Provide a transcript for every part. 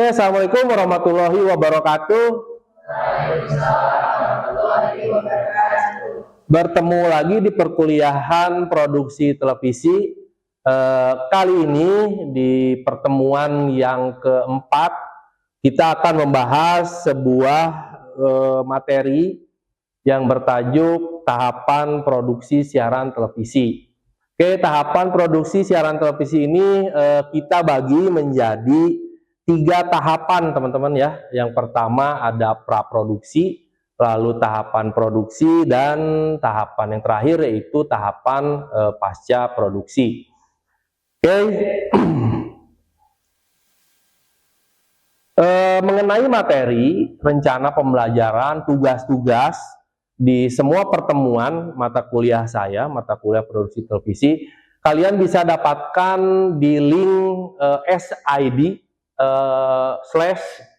Oke, assalamualaikum warahmatullahi wabarakatuh. Bertemu lagi di perkuliahan produksi televisi. Kali ini di pertemuan yang keempat kita akan membahas sebuah materi yang bertajuk tahapan produksi siaran televisi. Oke, tahapan produksi siaran televisi ini kita bagi menjadi 3 tahapan, teman-teman ya. Yang pertama ada praproduksi, lalu tahapan produksi, dan tahapan yang terakhir yaitu tahapan pasca produksi. Oke. Mengenai materi, rencana pembelajaran, tugas-tugas di semua pertemuan mata kuliah saya, mata kuliah produksi televisi, kalian bisa dapatkan di link SID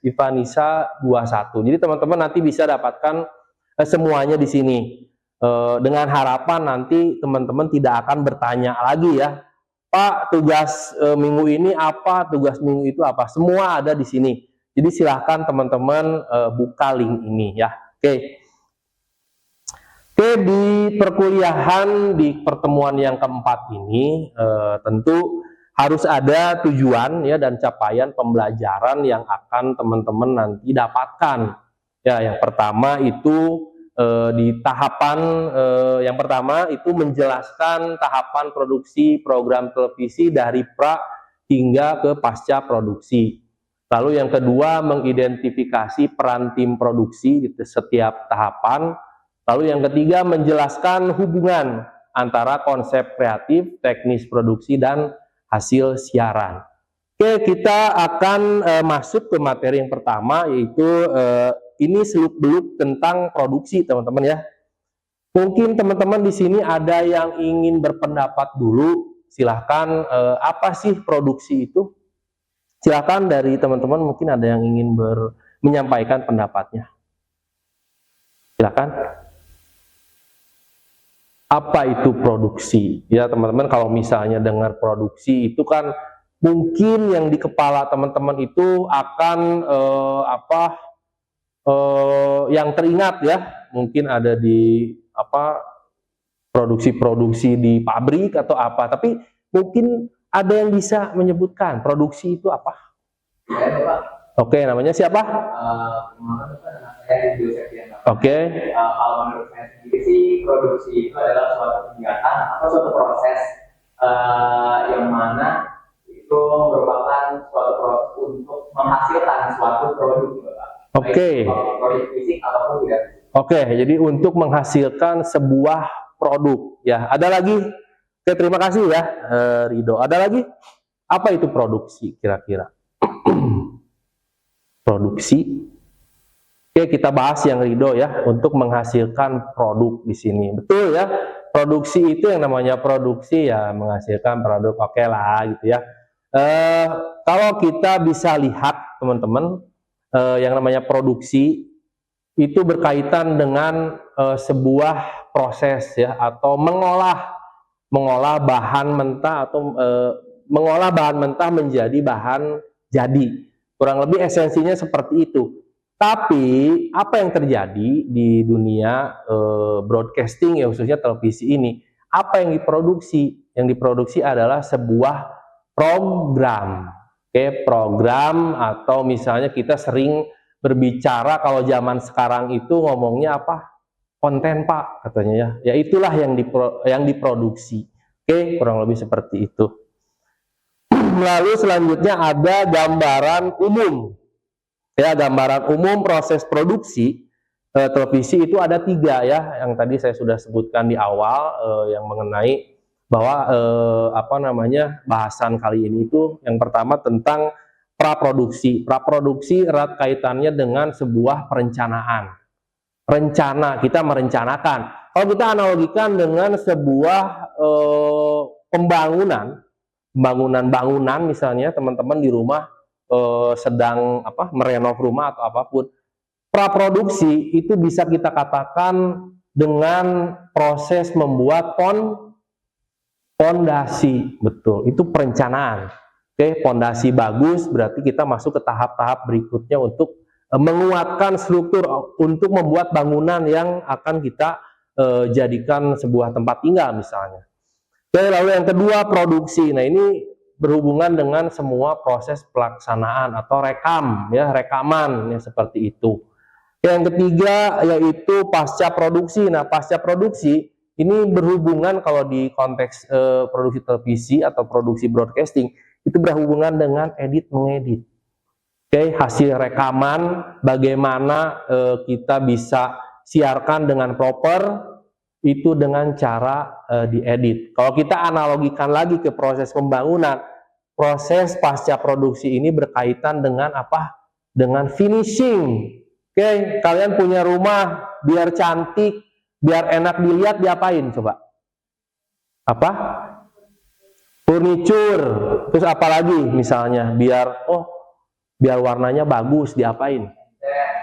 /Ivanisa21. Jadi teman-teman nanti bisa dapatkan semuanya di sini. Dengan harapan nanti teman-teman tidak akan bertanya lagi ya, Pak, tugas minggu ini apa, tugas minggu itu apa, semua ada di sini. Jadi silahkan teman-teman buka link ini ya. Oke, di perkuliahan di pertemuan yang keempat ini tentu harus ada tujuan ya dan capaian pembelajaran yang akan teman-teman nanti dapatkan. Ya, yang pertama itu di tahapan yang pertama itu menjelaskan tahapan produksi program televisi dari pra hingga ke pasca produksi. Lalu yang kedua, mengidentifikasi peran tim produksi di setiap tahapan. Lalu yang ketiga, menjelaskan hubungan antara konsep kreatif, teknis produksi, dan hasil siaran. Oke, kita akan masuk ke materi yang pertama, yaitu ini seluk-beluk tentang produksi, teman-teman ya. Mungkin teman-teman di sini ada yang ingin berpendapat dulu. Silahkan, apa sih produksi itu? Silahkan dari teman-teman, mungkin ada yang ingin menyampaikan pendapatnya. Silahkan. Apa itu produksi? Ya teman-teman, kalau misalnya dengar produksi itu kan mungkin yang di kepala teman-teman itu akan yang teringat ya, mungkin ada di produksi-produksi di pabrik atau apa, tapi mungkin ada yang bisa menyebutkan produksi itu apa? Oke, namanya siapa? Oke. Kalau menurut saya sendiri sih, produksi itu adalah suatu kegiatan atau suatu proses yang mana itu merupakan suatu proses untuk menghasilkan suatu produk. Oke. Produk fisik ataupun tidak. Oke, jadi untuk menghasilkan sebuah produk. Ya, ada lagi? Oke, terima kasih ya, Rido. Ada lagi? Apa itu produksi kira-kira? Produksi. Oke, kita bahas yang Rido ya, untuk menghasilkan produk di sini. Betul ya, produksi itu yang namanya produksi ya, menghasilkan produk. Oke lah gitu ya. Kalau kita bisa lihat teman-teman, yang namanya produksi itu berkaitan dengan sebuah proses ya, atau mengolah bahan mentah atau mengolah bahan mentah menjadi bahan jadi. Kurang lebih esensinya seperti itu. Tapi apa yang terjadi di dunia broadcasting ya, khususnya televisi ini, apa yang diproduksi? Yang diproduksi adalah sebuah program. Oke, program, atau misalnya kita sering berbicara kalau zaman sekarang itu ngomongnya apa? Konten Pak katanya ya. Ya itulah yang diproduksi. Oke, kurang lebih seperti itu. Lalu selanjutnya ada gambaran umum. Ya, gambaran umum proses produksi televisi itu ada 3 ya, yang tadi saya sudah sebutkan di awal, yang mengenai bahwa bahasan kali ini itu yang pertama tentang praproduksi. Praproduksi erat kaitannya dengan sebuah perencanaan. Rencana, kita merencanakan. Kalau kita analogikan dengan sebuah bangunan misalnya, teman-teman di rumah sedang merenov rumah atau apapun, praproduksi itu bisa kita katakan dengan proses membuat pondasi, betul, itu perencanaan. Oke, pondasi bagus, berarti kita masuk ke tahap-tahap berikutnya untuk menguatkan struktur untuk membuat bangunan yang akan kita jadikan sebuah tempat tinggal misalnya. Oke, lalu yang kedua produksi. Nah, ini berhubungan dengan semua proses pelaksanaan atau rekaman ya seperti itu. Yang ketiga yaitu pasca produksi. Nah, pasca produksi ini berhubungan kalau di konteks produksi televisi atau produksi broadcasting itu berhubungan dengan edit mengedit. Oke, hasil rekaman bagaimana kita bisa siarkan dengan proper itu dengan cara diedit. Kalau kita analogikan lagi ke proses pembangunan, proses pasca produksi ini berkaitan dengan apa? Dengan finishing. Oke, kalian punya rumah biar cantik, biar enak dilihat, diapain coba? Apa? Furniture. Terus apa lagi misalnya? Biar warnanya bagus, diapain?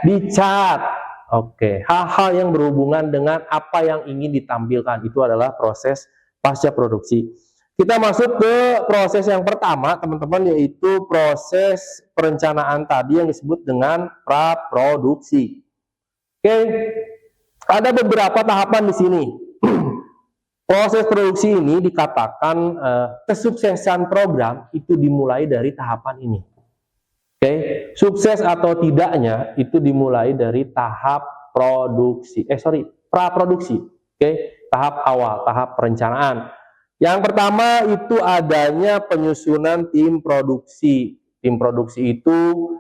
Dicat. Oke, hal-hal yang berhubungan dengan apa yang ingin ditampilkan itu adalah proses pasca produksi. Kita masuk ke proses yang pertama, teman-teman, yaitu proses perencanaan tadi yang disebut dengan praproduksi. Oke, ada beberapa tahapan di sini. Proses produksi ini dikatakan kesuksesan program itu dimulai dari tahapan ini. Oke, sukses atau tidaknya itu dimulai dari tahap praproduksi. Oke, tahap awal, tahap perencanaan. Yang pertama itu adanya penyusunan tim produksi. Tim produksi itu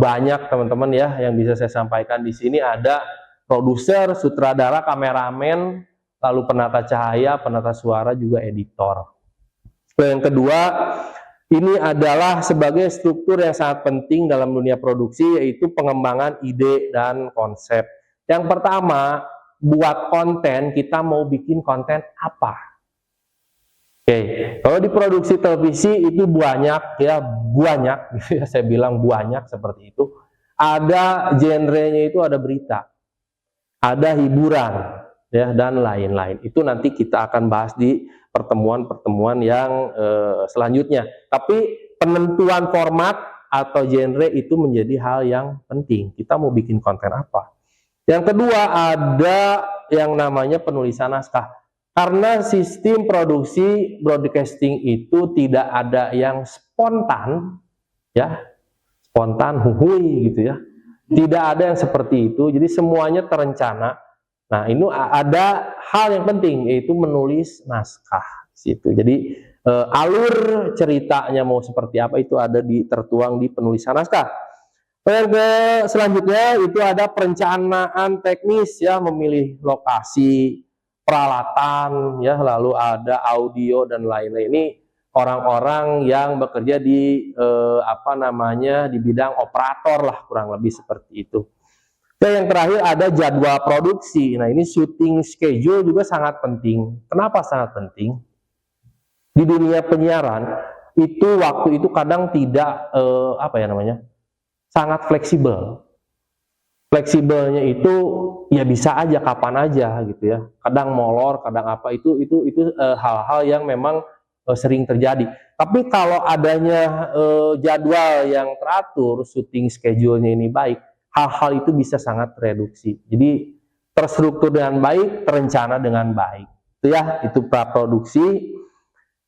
banyak teman-teman ya yang bisa saya sampaikan di sini. Ada produser, sutradara, kameramen, lalu penata cahaya, penata suara, juga editor. Yang kedua, ini adalah sebagai struktur yang sangat penting dalam dunia produksi, yaitu pengembangan ide dan konsep. Yang pertama, buat konten, kita mau bikin konten apa? Oke, kalau di produksi televisi itu banyak, saya bilang banyak seperti itu. Ada genrenya itu ada berita, ada hiburan, ya, dan lain-lain. Itu nanti kita akan bahas di pertemuan-pertemuan yang selanjutnya. Tapi penentuan format atau genre itu menjadi hal yang penting. Kita mau bikin konten apa? Yang kedua ada yang namanya penulisan naskah. Karena sistem produksi broadcasting itu tidak ada yang spontan, ya, spontan, huhui gitu ya. Tidak ada yang seperti itu. Jadi semuanya terencana. Nah, ini ada hal yang penting, yaitu menulis naskah. Situ. Jadi alur ceritanya mau seperti apa itu ada tertuang di penulisan naskah. Selanjutnya itu ada perencanaan teknis, ya, memilih lokasi, peralatan, ya, lalu ada audio dan lain-lain. Ini orang-orang yang bekerja di di bidang operator lah, kurang lebih seperti itu. Dan yang terakhir ada jadwal produksi. Nah, ini syuting schedule juga sangat penting. Kenapa sangat penting? Di dunia penyiaran itu waktu itu kadang tidak sangat fleksibel. Fleksibelnya itu ya bisa aja kapan aja gitu ya. Kadang molor, kadang apa, itu hal-hal yang memang sering terjadi. Tapi kalau adanya jadwal yang teratur, syuting schedule-nya ini baik, hal-hal itu bisa sangat reduksi. Jadi terstruktur dengan baik, terencana dengan baik. Itu ya, itu praproduksi.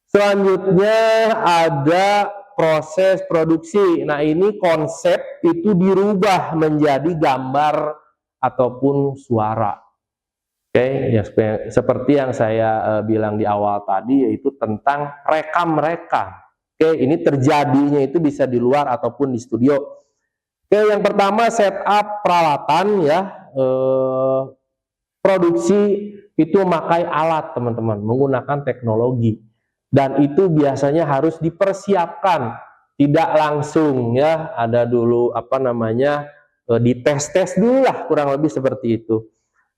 Selanjutnya ada proses produksi. Nah, ini konsep itu dirubah menjadi gambar ataupun suara. Oke, ya, seperti yang saya bilang di awal tadi, yaitu tentang rekam-rekam. Oke, ini terjadinya itu bisa di luar ataupun di studio. Oke, yang pertama setup peralatan, ya. Produksi itu memakai alat, teman-teman, menggunakan teknologi. Dan itu biasanya harus dipersiapkan, tidak langsung, ya, ada dulu dites-tes dulu lah, kurang lebih seperti itu.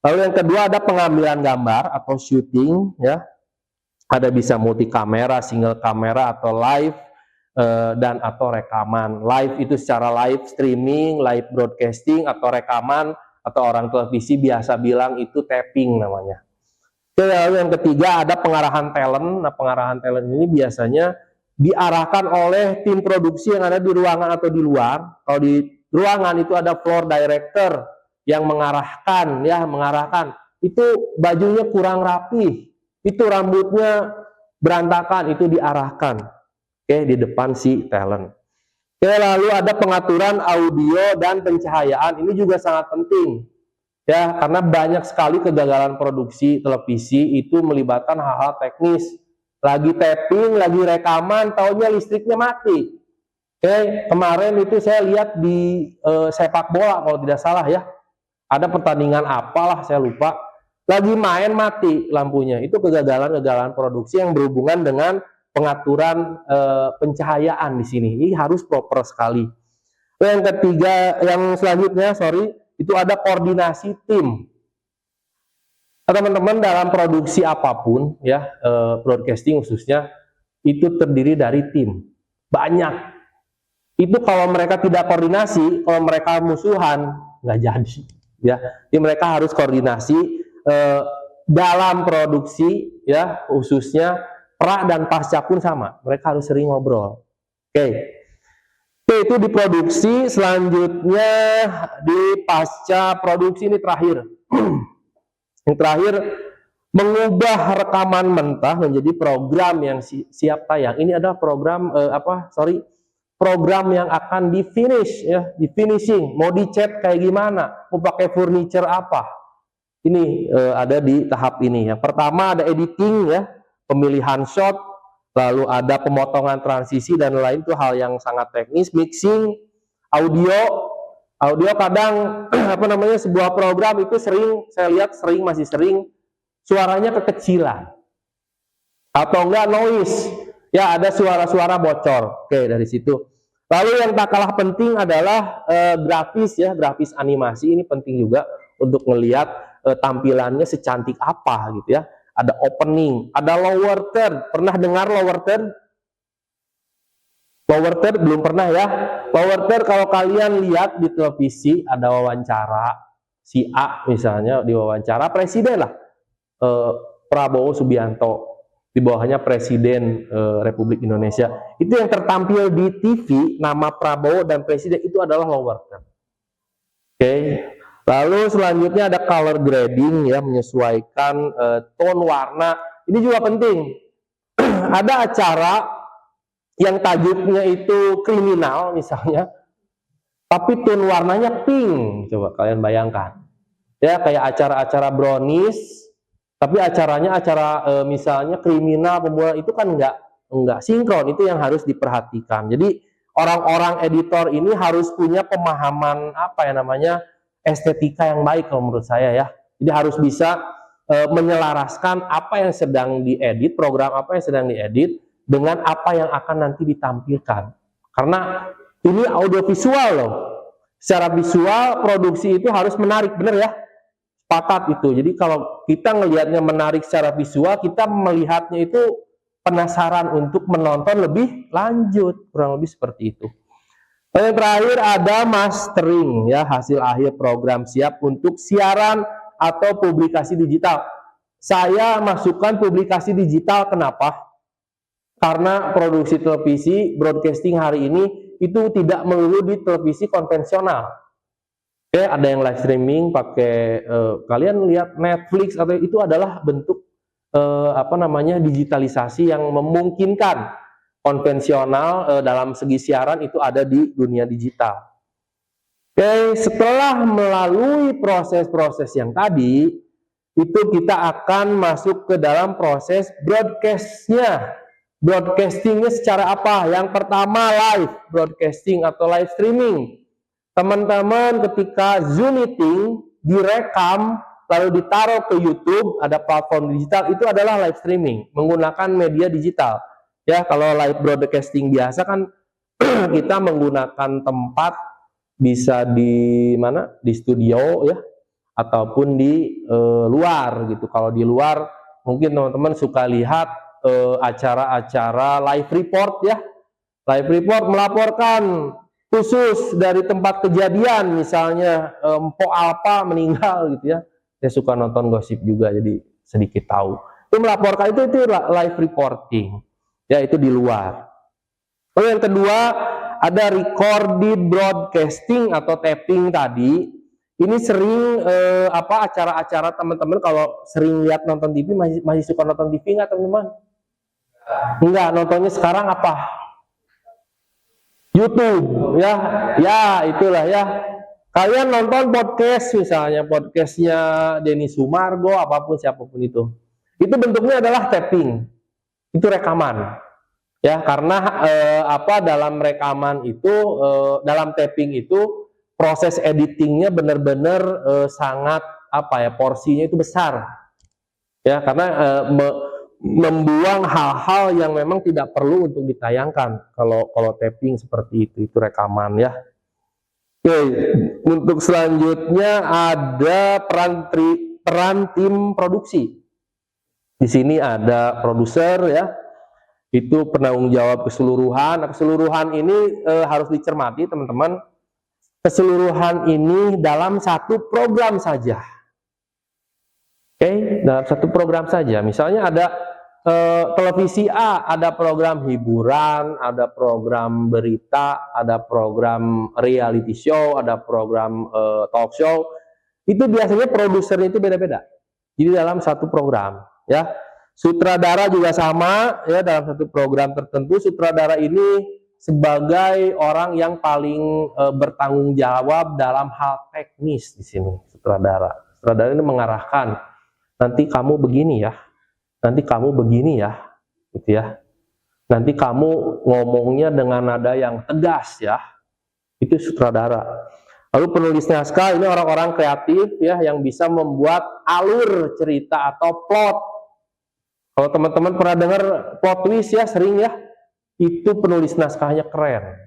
Lalu yang kedua ada pengambilan gambar atau syuting, ya, ada bisa multi kamera, single kamera, atau live dan atau rekaman. Live itu secara live streaming, live broadcasting, atau rekaman, atau orang televisi biasa bilang itu tapping namanya. Lalu yang ketiga ada pengarahan talent. Nah, pengarahan talent ini biasanya diarahkan oleh tim produksi yang ada di ruangan atau di luar. Kalau di ruangan itu ada floor director yang mengarahkan, ya mengarahkan. Itu bajunya kurang rapi, itu rambutnya berantakan, itu diarahkan. Oke, di depan si talent. Oke, lalu ada pengaturan audio dan pencahayaan. Ini juga sangat penting, ya, karena banyak sekali kegagalan produksi televisi itu melibatkan hal-hal teknis. Lagi tapping, lagi rekaman, taunya listriknya mati. Oke, kemarin itu saya lihat di sepak bola kalau tidak salah ya, ada pertandingan apalah saya lupa, lagi main mati lampunya. Itu kegagalan-kegagalan produksi yang berhubungan dengan pengaturan pencahayaan di sini. Ini harus proper sekali. Yang ketiga, yang selanjutnya, itu ada koordinasi tim. Teman-teman, dalam produksi apapun, ya, broadcasting khususnya, itu terdiri dari tim. Banyak. Itu kalau mereka tidak koordinasi, kalau mereka musuhan, nggak jadi. Ya, jadi mereka harus koordinasi dalam produksi, ya, khususnya pra dan pasca pun sama. Mereka harus sering ngobrol. Oke, itu di produksi. Selanjutnya di pasca produksi, ini terakhir. Yang terakhir, mengubah rekaman mentah menjadi program yang siap tayang. Ini adalah program program yang akan di finish, ya, di finishing. Mau dicat kayak gimana, mau pakai furniture apa. Ini ada di tahap ini. Yang pertama ada editing, ya, pemilihan shot, lalu ada pemotongan transisi dan lain, itu hal yang sangat teknis. Mixing, audio kadang sebuah program itu saya lihat masih sering suaranya kekecilan atau enggak noise, ya, ada suara-suara bocor. Oke, dari situ. Lalu yang tak kalah penting adalah grafis, ya, grafis animasi. Ini penting juga untuk melihat tampilannya secantik apa gitu, ya. Ada opening, ada lower third. Pernah dengar lower third? Lower third belum pernah, ya. Lower third kalau kalian lihat di televisi ada wawancara si A misalnya, diwawancara presiden lah, Prabowo Subianto, di bawahnya Presiden Republik Indonesia. Itu yang tertampil di TV, nama Prabowo dan Presiden, itu adalah lower third. Oke. Lalu selanjutnya ada color grading, ya, menyesuaikan tone warna. Ini juga penting. Ada acara yang tajuknya itu kriminal misalnya, tapi tone warnanya pink. Coba kalian bayangkan. Ya, kayak acara-acara brownies, tapi acaranya misalnya kriminal, pembunuhan, itu kan enggak sinkron. Itu yang harus diperhatikan. Jadi orang-orang editor ini harus punya pemahaman estetika yang baik kalau menurut saya, ya. Jadi harus bisa menyelaraskan apa yang sedang diedit, program apa yang sedang diedit dengan apa yang akan nanti ditampilkan. Karena ini audiovisual loh. Secara visual produksi itu harus menarik, benar ya? Sepakat itu. Jadi kalau kita ngelihatnya menarik secara visual, kita melihatnya itu penasaran untuk menonton lebih lanjut, kurang lebih seperti itu. Yang terakhir ada mastering, ya, hasil akhir program siap untuk siaran atau publikasi digital. Saya masukkan publikasi digital, kenapa? Karena produksi televisi, broadcasting hari ini itu tidak melulu di televisi konvensional. Oke, ada yang live streaming pakai kalian lihat Netflix, atau itu adalah bentuk digitalisasi yang memungkinkan konvensional dalam segi siaran itu ada di dunia digital. Oke, setelah melalui proses-proses yang tadi, itu kita akan masuk ke dalam proses broadcastnya. Broadcastingnya secara apa? Yang pertama live broadcasting atau live streaming. Teman-teman ketika Zoom meeting direkam lalu ditaruh ke YouTube, ada platform digital, itu adalah live streaming menggunakan media digital. Ya, kalau live broadcasting biasa kan kita menggunakan tempat, bisa di mana? Di studio, ya, ataupun di luar gitu. Kalau di luar mungkin teman-teman suka lihat acara-acara live report, ya. Live report melaporkan khusus dari tempat kejadian, misalnya Mpok Alpa meninggal gitu, ya. Saya suka nonton gosip juga, jadi sedikit tahu. Itu melaporkan, itu live reporting. Ya, itu di luar. Lalu yang kedua ada recorded broadcasting atau tapping tadi. Ini sering acara-acara teman-teman kalau sering lihat nonton TV, masih suka nonton TV nggak teman-teman? Enggak, nontonnya sekarang apa? YouTube ya. Ya, itulah ya. Kalian nonton podcast misalnya, podcastnya Denny Sumargo, apapun siapapun itu bentuknya adalah tapping, itu rekaman ya, karena dalam rekaman itu, dalam tapping itu proses editingnya benar-benar sangat porsinya itu besar ya, karena membuang hal-hal yang memang tidak perlu untuk ditayangkan kalau tapping seperti itu rekaman ya. Oke, untuk selanjutnya ada peran tim produksi. Di sini ada produser ya, itu penanggung jawab keseluruhan. Nah, keseluruhan ini harus dicermati teman-teman. Keseluruhan ini dalam satu program saja. Oke, dalam satu program saja. Misalnya ada televisi A, ada program hiburan, ada program berita, ada program reality show, ada program talk show. Itu biasanya produsernya itu beda-beda. Jadi dalam satu program, ya. Sutradara juga sama, ya, dalam satu program tertentu sutradara ini sebagai orang yang paling bertanggung jawab dalam hal teknis di sini. Sutradara ini mengarahkan, nanti kamu begini ya. Nanti kamu begini ya, gitu ya. Nanti kamu ngomongnya dengan nada yang tegas ya. Itu sutradara. Lalu penulis naskah ini orang-orang kreatif ya, yang bisa membuat alur cerita atau plot. Kalau teman-teman pernah dengar plot twist ya, sering ya, itu penulis naskahnya keren.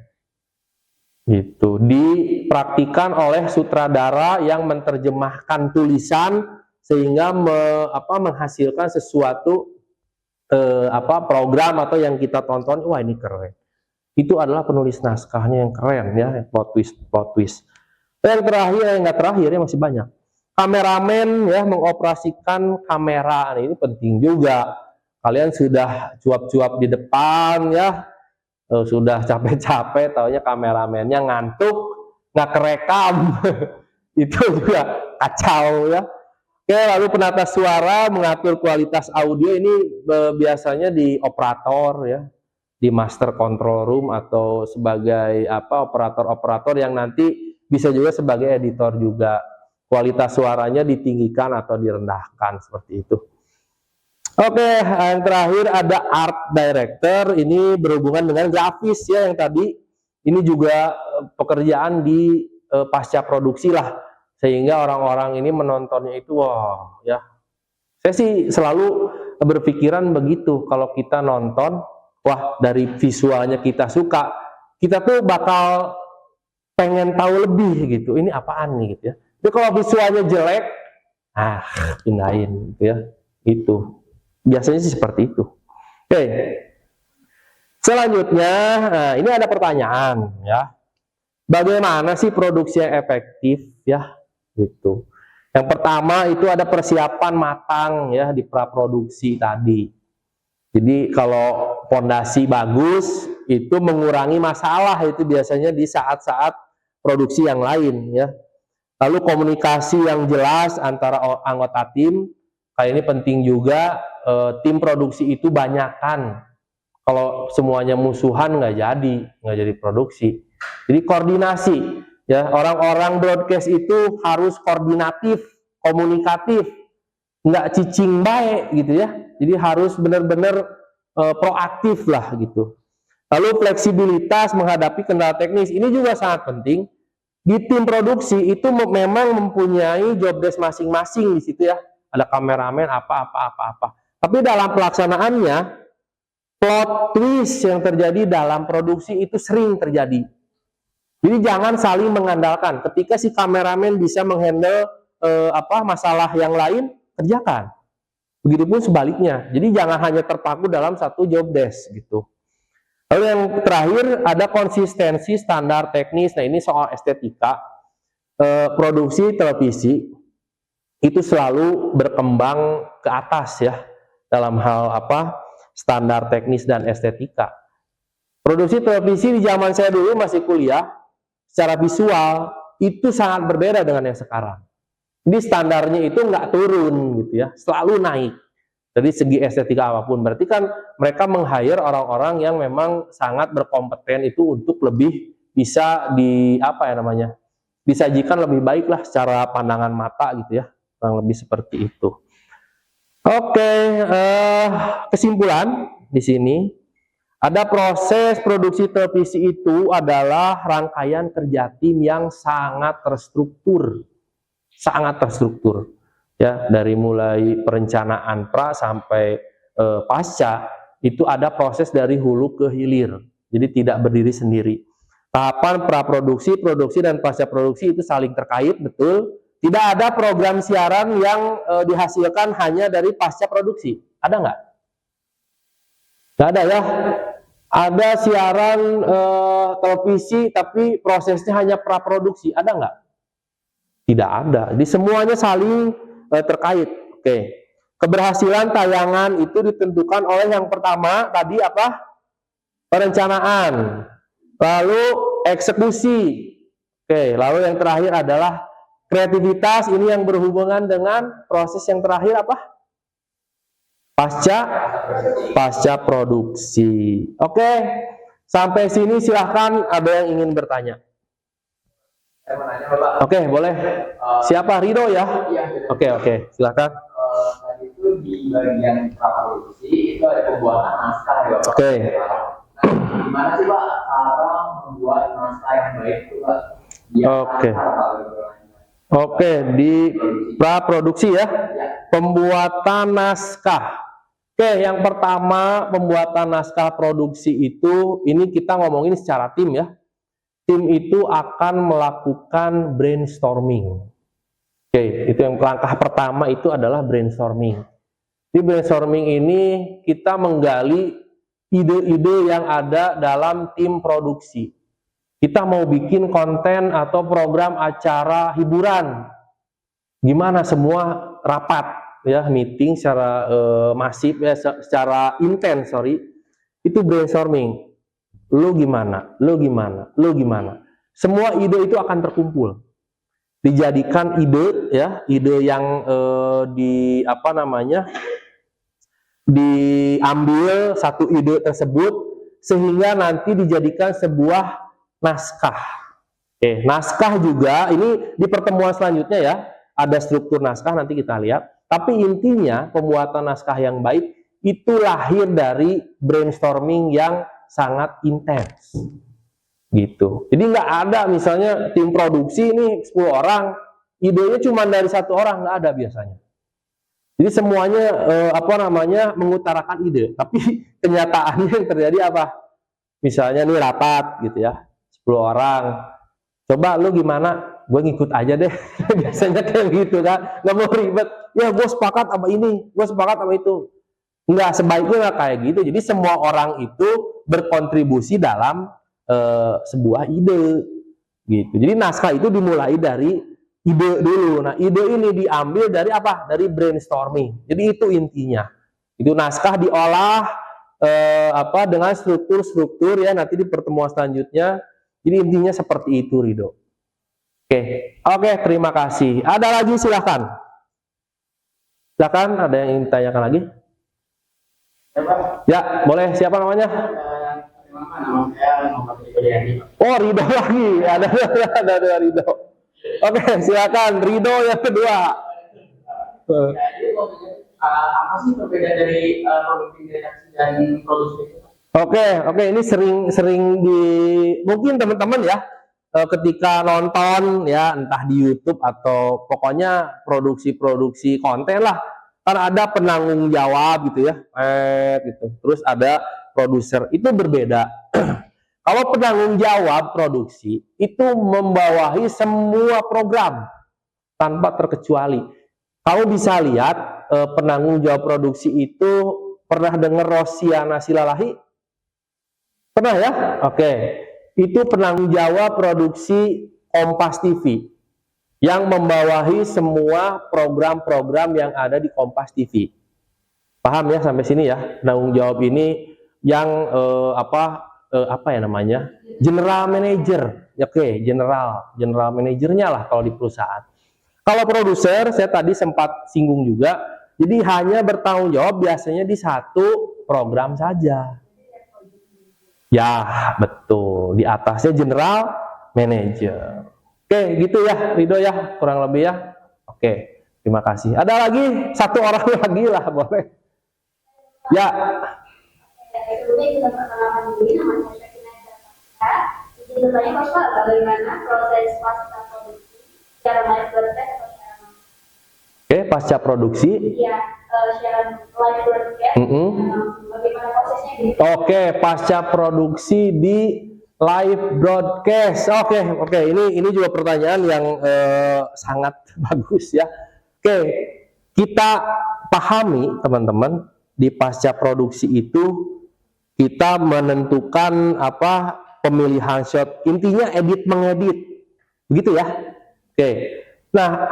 Gitu. Dipraktikan oleh sutradara yang menerjemahkan tulisan sehingga menghasilkan sesuatu program atau yang kita tonton, wah ini keren. Itu adalah penulis naskahnya yang keren ya, plot twist. Yang terakhir, yang nggak terakhir ya, masih banyak. Kameramen ya, mengoperasikan kamera, ini penting juga. Kalian sudah cuap-cuap di depan ya, sudah capek-capek, taunya kameramennya ngantuk, nggak kerekam. Itu juga kacau ya. Oke, lalu penata suara, mengatur kualitas audio, ini biasanya di operator ya, di master control room, atau sebagai operator-operator yang nanti bisa juga sebagai editor juga. Kualitas suaranya ditinggikan atau direndahkan seperti itu. Oke, yang terakhir ada art director, ini berhubungan dengan grafis ya, yang tadi ini juga pekerjaan di pasca produksi lah. Sehingga orang-orang ini menontonnya itu, wah ya. Saya sih selalu berpikiran begitu, kalau kita nonton, wah dari visualnya kita suka, kita tuh bakal pengen tahu lebih gitu, ini apaan nih gitu ya. Tapi kalau visualnya jelek, pindahin gitu ya. Itu biasanya sih seperti itu. Oke. Selanjutnya, ini ada pertanyaan ya. Bagaimana sih produksi yang efektif ya? Gitu. Yang pertama itu ada persiapan matang ya di praproduksi tadi. Jadi kalau fondasi bagus itu mengurangi masalah itu biasanya di saat-saat produksi yang lain ya. Lalu komunikasi yang jelas antara anggota tim, kayak ini penting juga. Tim produksi itu banyakan. Kalau semuanya musuhan nggak jadi produksi. Jadi koordinasi. Ya, orang-orang broadcast itu harus koordinatif, komunikatif, nggak cicing baik gitu ya. Jadi harus benar-benar proaktif lah gitu. Lalu fleksibilitas menghadapi kendala teknis, ini juga sangat penting. Di tim produksi itu memang mempunyai job desk masing-masing di situ ya. Ada kameramen apa. Tapi dalam pelaksanaannya, plot twist yang terjadi dalam produksi itu sering terjadi. Jadi jangan saling mengandalkan. Ketika si kameramen bisa menghandle masalah yang lain, kerjakan. Begitupun sebaliknya. Jadi jangan hanya terpaku dalam satu job desk gitu. Lalu yang terakhir ada konsistensi standar teknis. Nah, ini soal estetika. Produksi televisi itu selalu berkembang ke atas ya dalam hal standar teknis dan estetika. Produksi televisi di zaman saya dulu masih kuliah, secara visual itu sangat berbeda dengan yang sekarang. Jadi standarnya itu nggak turun gitu ya, selalu naik. Dari segi estetika apapun, berarti kan mereka meng-hire orang-orang yang memang sangat berkompeten itu untuk lebih bisa disajikan lebih baik lah secara pandangan mata gitu ya, kurang lebih seperti itu. Oke, kesimpulan di sini. Ada proses produksi televisi itu adalah rangkaian kerja tim yang sangat terstruktur ya, dari mulai perencanaan pra sampai pasca itu ada proses dari hulu ke hilir, jadi tidak berdiri sendiri. Tahapan praproduksi, produksi dan pasca produksi itu saling terkait, betul. Tidak ada program siaran yang dihasilkan hanya dari pasca produksi, ada nggak? Nggak ada ya. Ada siaran televisi tapi prosesnya hanya praproduksi, ada nggak? Tidak ada. Jadi semuanya saling terkait. Oke. Keberhasilan tayangan itu ditentukan oleh yang pertama tadi apa? Perencanaan. Lalu eksekusi. Oke. Lalu yang terakhir adalah kreativitas. Ini yang berhubungan dengan proses yang terakhir apa? Pasca produksi. Oke, sampai sini silahkan ada yang ingin bertanya. Saya mau nanya, Bapak. Oke, boleh. Siapa? Rido ya? Iya. Oke, silahkan. Tadi itu di bagian praproduksi itu ada pembuatan naskah ya, Bapak. Oke. Nah, gimana sih, Pak, cara membuat naskah yang baik itu, Pak? Oke. Oke, di praproduksi ya. Pembuatan naskah. Oke, yang pertama pembuatan naskah produksi itu, ini kita ngomongin secara tim ya. Tim itu akan melakukan brainstorming. Oke, itu yang langkah pertama itu adalah brainstorming. Di brainstorming ini kita menggali ide-ide yang ada dalam tim produksi. Kita mau bikin konten atau program acara hiburan. Gimana semua rapat ya, meeting secara masif ya, secara intens, itu brainstorming. Lu gimana? Semua ide itu akan terkumpul, dijadikan ide ya, ide yang diambil satu ide tersebut sehingga nanti dijadikan sebuah naskah. Oke, naskah juga ini di pertemuan selanjutnya ya, ada struktur naskah nanti kita lihat. Tapi intinya pembuatan naskah yang baik itu lahir dari brainstorming yang sangat intens. Gitu. Jadi nggak ada misalnya tim produksi ini 10 orang, idenya cuma dari satu orang, nggak ada biasanya. Jadi semuanya mengutarakan ide, tapi kenyataannya yang terjadi apa? Misalnya nih rapat gitu ya, 10 orang. Coba lu gimana? Gue ngikut aja deh. Biasanya kayak gitu kan, nggak mau ribet. Ya gue sepakat sama ini, gue sepakat sama itu. Nggak, sebaiknya nggak kayak gitu. Jadi semua orang itu berkontribusi dalam sebuah ide. Gitu. Jadi naskah itu dimulai dari ide dulu. Nah, ide ini diambil dari apa? Dari brainstorming. Jadi itu intinya. Itu naskah diolah dengan struktur-struktur ya, nanti di pertemuan selanjutnya. Jadi intinya seperti itu, Rido. Oke, terima kasih. Ada lagi silahkan. Silahkan, ada yang ingin ditanyakan lagi? Ya, boleh. Siapa namanya? Oh, Rido lagi. Ada Rido. Oke, silakan. Rido yang kedua. Apa sih perbedaan dari produksi redaksi dan produksi? Oke, ini sering mungkin teman-teman ya, ketika nonton ya, entah di YouTube atau pokoknya produksi konten lah, kan ada penanggung jawab gitu ya, gitu. Terus ada produser, itu berbeda. Kalau penanggung jawab produksi itu membawahi semua program tanpa terkecuali. Kamu bisa lihat penanggung jawab produksi itu, pernah dengar Rosiana Silalahi? Pernah ya? Oke. Itu penanggung jawab produksi Kompas TV yang membawahi semua program-program yang ada di Kompas TV. Paham ya sampai sini ya? Penanggung jawab ini yang apa ya namanya, general manager, oke, general manajernya lah kalau di perusahaan. Kalau produser, saya tadi sempat singgung juga, jadi hanya bertanggung jawab biasanya di satu program saja. Ya, betul. Di atasnya general manager. Oke, gitu ya, Rido ya, kurang lebih ya. Oke, terima kasih. Ada lagi satu orang lagi lah, boleh. Ya. Sebelumnya kita perkenalan diri, namanya Syakina Jakarta. Izin bertanya Pak, bagaimana proses pasca produksi secara live broadcast atau secara Oke, pasca produksi. Iya, secara live broadcast. Bagaimana prosesnya gitu? Oke, pasca produksi di live broadcast. Oke, ini juga pertanyaan yang sangat bagus ya. Oke, kita pahami teman-teman, di pasca produksi itu kita menentukan pemilihan shot, intinya edit mengedit, begitu ya. Oke, nah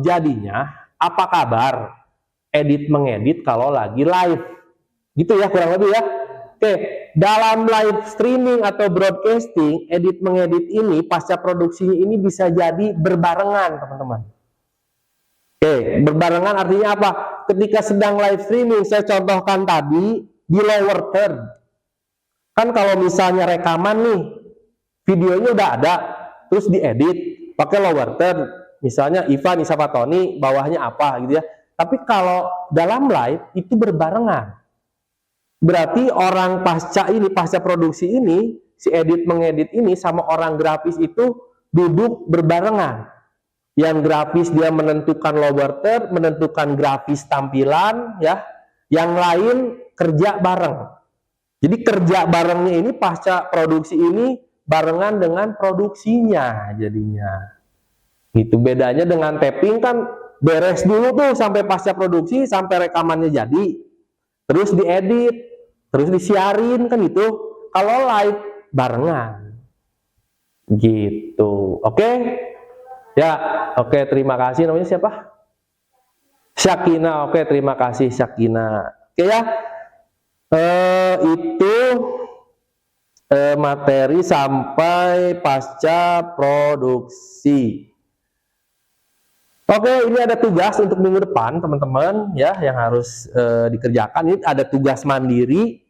jadinya apa kabar edit mengedit kalau lagi live, gitu ya kurang lebih ya. Oke, dalam live streaming atau broadcasting, edit mengedit ini pasca produksinya ini bisa jadi berbarengan teman-teman. Oke, berbarengan artinya apa? Ketika sedang live streaming, saya contohkan tadi di lower third. Kan kalau misalnya rekaman nih, videonya udah ada, terus diedit pakai lower third. Misalnya Ivan Isafatoni, bawahnya apa gitu ya. Tapi kalau dalam live itu berbarengan. Berarti orang pasca produksi ini, si edit mengedit ini sama orang grafis itu duduk berbarengan. Yang grafis dia menentukan lower third, menentukan grafis tampilan ya. Yang lain kerja bareng. Jadi kerja barengnya ini pasca produksi ini barengan dengan produksinya jadinya. Itu bedanya dengan taping kan beres dulu tuh sampai pasca produksi, sampai rekamannya jadi. Terus diedit, terus disiarin kan gitu. Kalau live barengan. Gitu. Oke? Ya, oke, terima kasih. Namanya siapa? Syakina. Oke, terima kasih Syakina. Oke ya, itu materi sampai pasca produksi. Oke, ini ada tugas untuk minggu depan teman-teman ya yang harus dikerjakan. Ini ada tugas mandiri.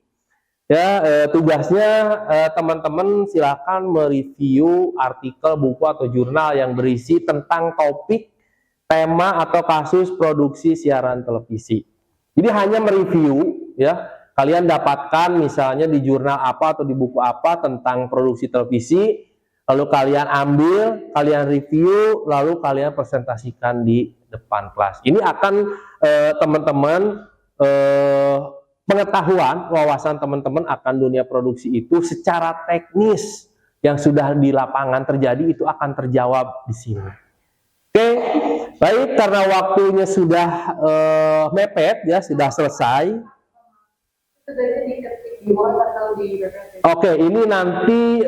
Ya, tugasnya teman-teman silakan mereview artikel, buku atau jurnal yang berisi tentang topik, tema atau kasus produksi siaran televisi. Jadi hanya mereview ya. Kalian dapatkan misalnya di jurnal apa atau di buku apa tentang produksi televisi, lalu kalian ambil, kalian review, lalu kalian presentasikan di depan kelas. Ini akan teman-teman pengetahuan, wawasan teman-teman akan dunia produksi itu secara teknis yang sudah di lapangan terjadi itu akan terjawab di sini. Oke, baik, karena waktunya sudah mepet ya, sudah selesai. Oke, ini nanti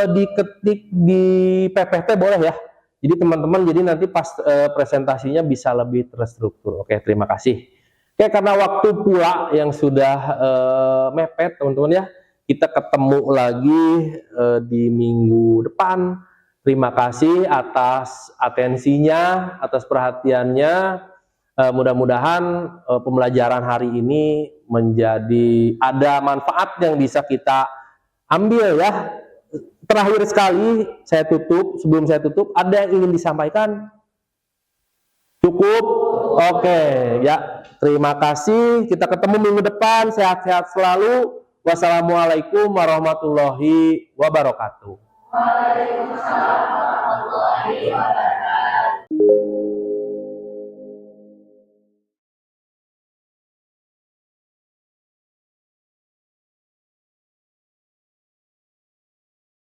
diketik di PPT boleh ya. Jadi teman-teman, jadi nanti pas presentasinya bisa lebih terstruktur. Oke, terima kasih. Oke, karena waktu pula yang sudah mepet teman-teman ya, kita ketemu lagi di minggu depan. Terima kasih atas atensinya, atas perhatiannya. Mudah-mudahan pembelajaran hari ini menjadi ada manfaat yang bisa kita ambil ya. Terakhir sekali saya tutup, sebelum saya tutup, ada yang ingin disampaikan? Cukup? Oke, ya. Terima kasih. Kita ketemu minggu depan. Sehat-sehat selalu. Wassalamualaikum warahmatullahi wabarakatuh. Waalaikumsalam warahmatullahi wabarakatuh.